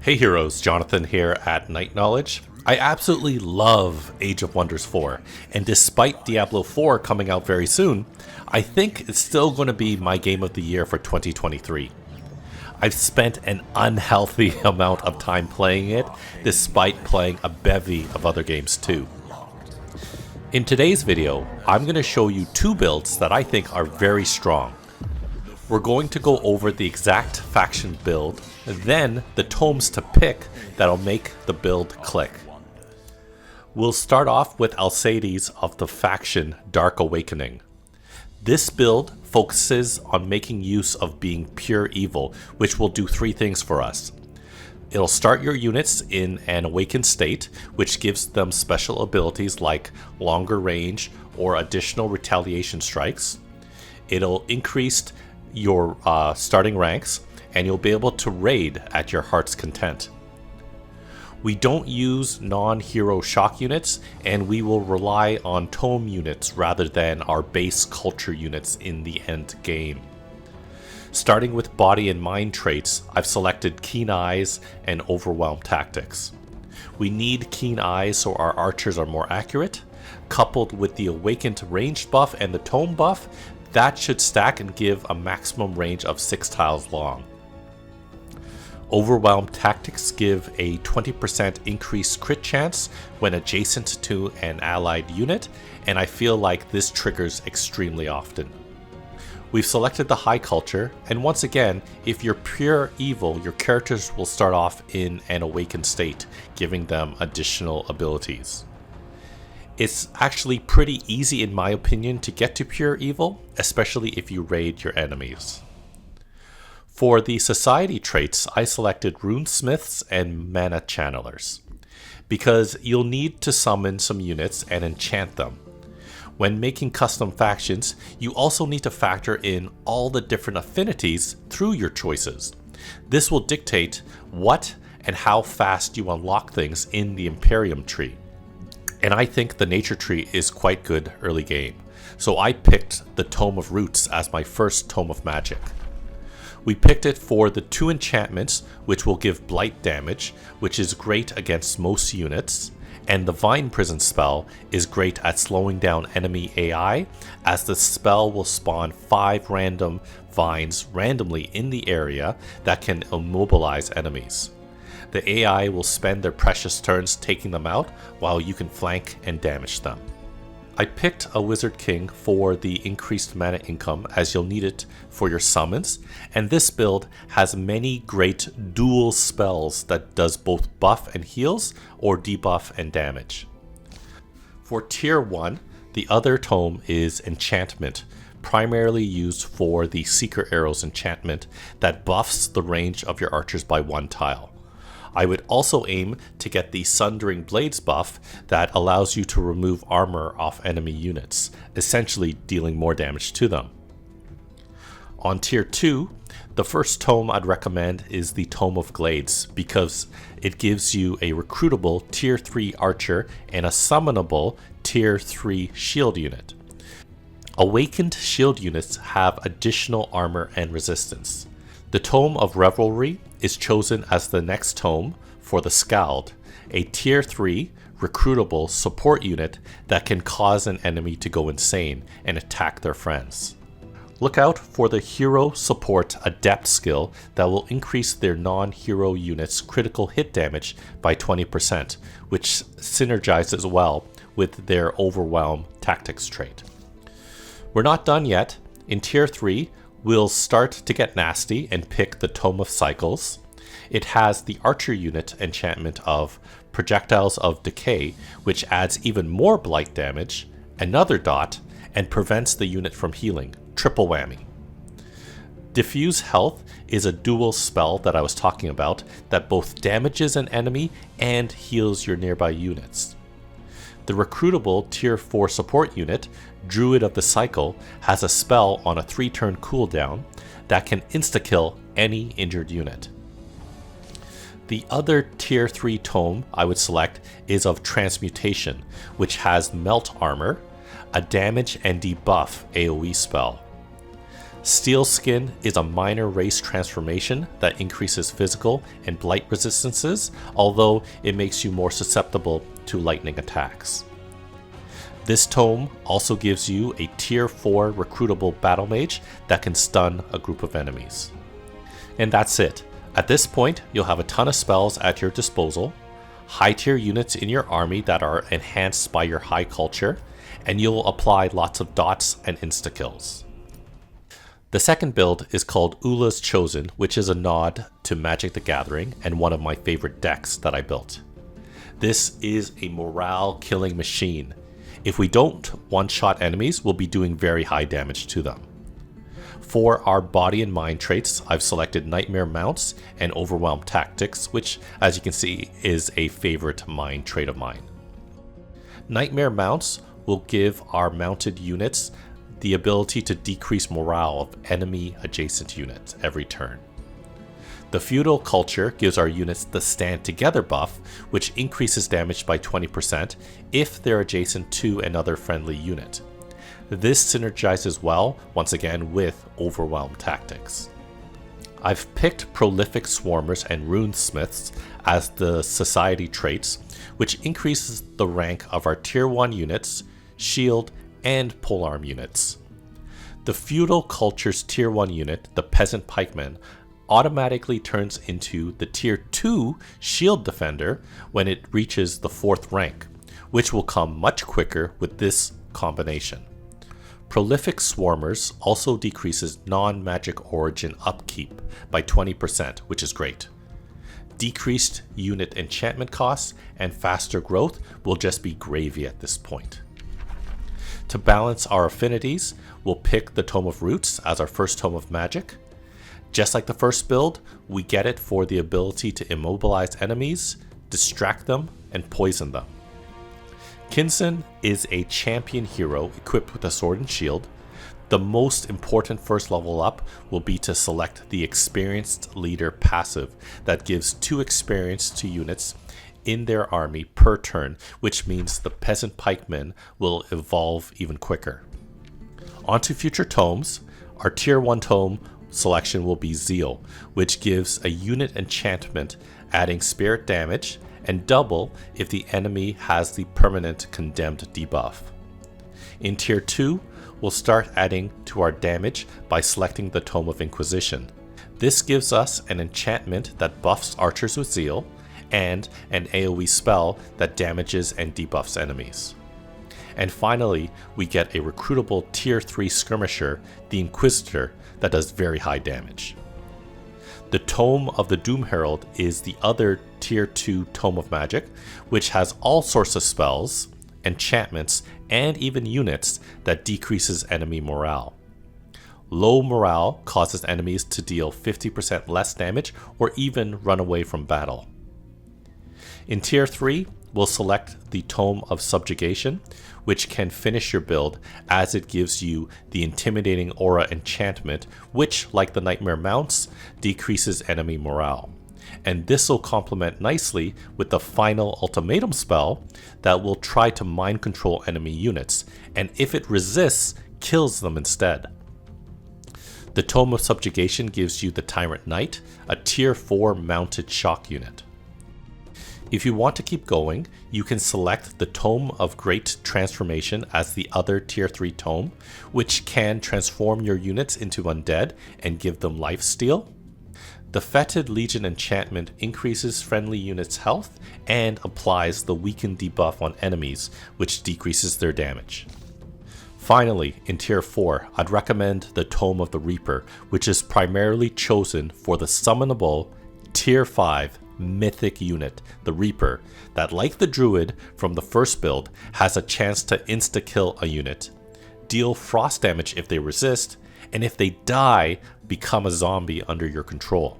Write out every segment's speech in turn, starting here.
Hey heroes, Jonathan here at Night Knowledge. I absolutely love Age of Wonders 4, and despite Diablo 4 coming out very soon, I think it's still going to be my game of the year for 2023. I've spent an unhealthy amount of time playing it, despite playing a bevy of other games too. In today's video, I'm going to show you two builds that I think are very strong. We're going to go over the exact faction build, then the tomes to pick that'll make the build click. We'll start off with Alcides of the faction Dark Awakening. This build focuses on making use of being pure evil, which will do three things for us. It'll start your units in an awakened state, which gives them special abilities like longer range or additional retaliation strikes. It'll increase your starting ranks, and you'll be able to raid at your heart's content. We don't use non-hero shock units, and we will rely on tome units rather than our base culture units in the end game. Starting with body and mind traits, I've selected Keen Eyes and Overwhelm Tactics. We need Keen Eyes so our archers are more accurate. Coupled with the Awakened ranged buff and the tome buff, that should stack and give a maximum range of 6 tiles long. Overwhelm Tactics give a 20% increased crit chance when adjacent to an allied unit, and I feel like this triggers extremely often. We've selected the High Culture, and once again, if you're pure evil, your characters will start off in an awakened state, giving them additional abilities. It's actually pretty easy in my opinion to get to pure evil, especially if you raid your enemies. For the society traits, I selected runesmiths and mana channelers, because you'll need to summon some units and enchant them. When making custom factions, you also need to factor in all the different affinities through your choices. This will dictate what and how fast you unlock things in the Imperium tree. And I think the nature tree is quite good early game, so I picked the Tome of Roots as my first Tome of Magic. We picked it for the 2 enchantments, which will give blight damage, which is great against most units, and the Vine Prison spell is great at slowing down enemy AI, as the spell will spawn 5 random vines randomly in the area that can immobilize enemies. The AI will spend their precious turns taking them out, while you can flank and damage them. I picked a Wizard King for the increased mana income, as you'll need it for your summons, and this build has many great dual spells that does both buff and heals, or debuff and damage. For tier 1, the other tome is Enchantment, primarily used for the Seeker Arrows enchantment that buffs the range of your archers by 1 tile. I would also aim to get the Sundering Blades buff that allows you to remove armor off enemy units, essentially dealing more damage to them. On tier 2, the first tome I'd recommend is the Tome of Glades, because it gives you a recruitable tier 3 archer and a summonable tier 3 shield unit. Awakened shield units have additional armor and resistance. The Tome of Revelry is chosen as the next tome for the Scald, a tier 3 recruitable support unit that can cause an enemy to go insane and attack their friends. Look out for the Hero Support Adept skill that will increase their non-hero units' critical hit damage by 20%, which synergizes well with their Overwhelm Tactics trait. We're not done yet. In tier 3, we'll start to get nasty and pick the Tome of Cycles. It has the Archer unit enchantment of Projectiles of Decay, which adds even more blight damage, another dot, and prevents the unit from healing. Triple whammy. Diffuse Health is a dual spell that I was talking about that both damages an enemy and heals your nearby units. The recruitable tier 4 support unit, Druid of the Cycle, has a spell on a 3-turn cooldown that can insta-kill any injured unit. The other tier 3 tome I would select is of Transmutation, which has Melt Armor, a damage and debuff AoE spell. Steel Skin is a minor race transformation that increases physical and blight resistances, although it makes you more susceptible to lightning attacks. This tome also gives you a tier 4 recruitable battle mage that can stun a group of enemies. And that's it. At this point, you'll have a ton of spells at your disposal, high tier units in your army that are enhanced by your high culture, and you'll apply lots of dots and insta-kills. The second build is called Ula's Chosen, which is a nod to Magic the Gathering and one of my favorite decks that I built. This is a morale killing machine. If we don't one-shot enemies, we'll be doing very high damage to them. For our body and mind traits, I've selected Nightmare Mounts and Overwhelm Tactics, which, as you can see, is a favorite mind trait of mine. Nightmare Mounts will give our mounted units the ability to decrease morale of enemy adjacent units every turn. The Feudal Culture gives our units the Stand Together buff, which increases damage by 20% if they're adjacent to another friendly unit. This synergizes well, once again, with Overwhelm Tactics. I've picked Prolific Swarmers and Runesmiths as the Society traits, which increases the rank of our Tier 1 units, Shield, and Polearm units. The Feudal Culture's Tier 1 unit, the Peasant Pikeman, automatically turns into the Tier 2 Shield Defender when it reaches the 4th rank, which will come much quicker with this combination. Prolific Swarmers also decreases non-magic origin upkeep by 20%, which is great. Decreased unit enchantment costs and faster growth will just be gravy at this point. To balance our affinities, we'll pick the Tome of Roots as our first Tome of Magic. Just like the first build, we get it for the ability to immobilize enemies, distract them, and poison them. Kinson is a champion hero equipped with a sword and shield. The most important first level up will be to select the Experienced Leader passive that gives 2 experience to units in their army per turn, which means the Peasant Pikemen will evolve even quicker. Onto future tomes, our Tier 1 tome selection will be Zeal, which gives a unit enchantment adding spirit damage and double if the enemy has the permanent condemned debuff. In Tier 2, we'll start adding to our damage by selecting the Tome of Inquisition. This gives us an enchantment that buffs archers with Zeal, and an AoE spell that damages and debuffs enemies. And finally, we get a recruitable Tier 3 skirmisher, the Inquisitor, that does very high damage. The Tome of the Doom Herald is the other Tier 2 Tome of Magic, which has all sorts of spells, enchantments, and even units that decreases enemy morale. Low morale causes enemies to deal 50% less damage or even run away from battle. In Tier 3, we'll select the Tome of Subjugation, which can finish your build as it gives you the Intimidating Aura enchantment, which, like the Nightmare Mounts, decreases enemy morale. And this will complement nicely with the final Ultimatum spell that will try to mind control enemy units, and if it resists, kills them instead. The Tome of Subjugation gives you the Tyrant Knight, a Tier 4 mounted shock unit. If you want to keep going, you can select the Tome of Great Transformation as the other Tier 3 tome, which can transform your units into undead and give them lifesteal. The Fetid Legion enchantment increases friendly units' health and applies the Weaken debuff on enemies, which decreases their damage. Finally, in Tier 4, I'd recommend the Tome of the Reaper, which is primarily chosen for the summonable Tier 5 mythic unit, the Reaper, that, like the Druid from the first build, has a chance to insta-kill a unit, deal frost damage if they resist, and if they die, become a zombie under your control.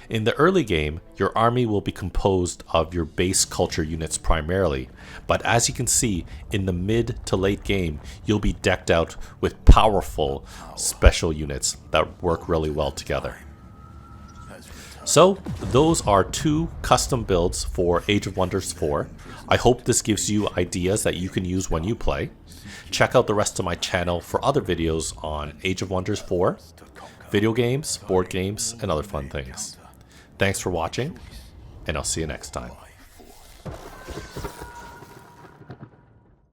In the early game, your army will be composed of your base culture units primarily, but as you can see, in the mid to late game, you'll be decked out with powerful special units that work really well together. So those are 2 custom builds for Age of Wonders 4. I hope this gives you ideas that you can use when you play. Check out the rest of my channel for other videos on Age of Wonders 4, video games, board games, and other fun things. Thanks for watching, and I'll see you next time.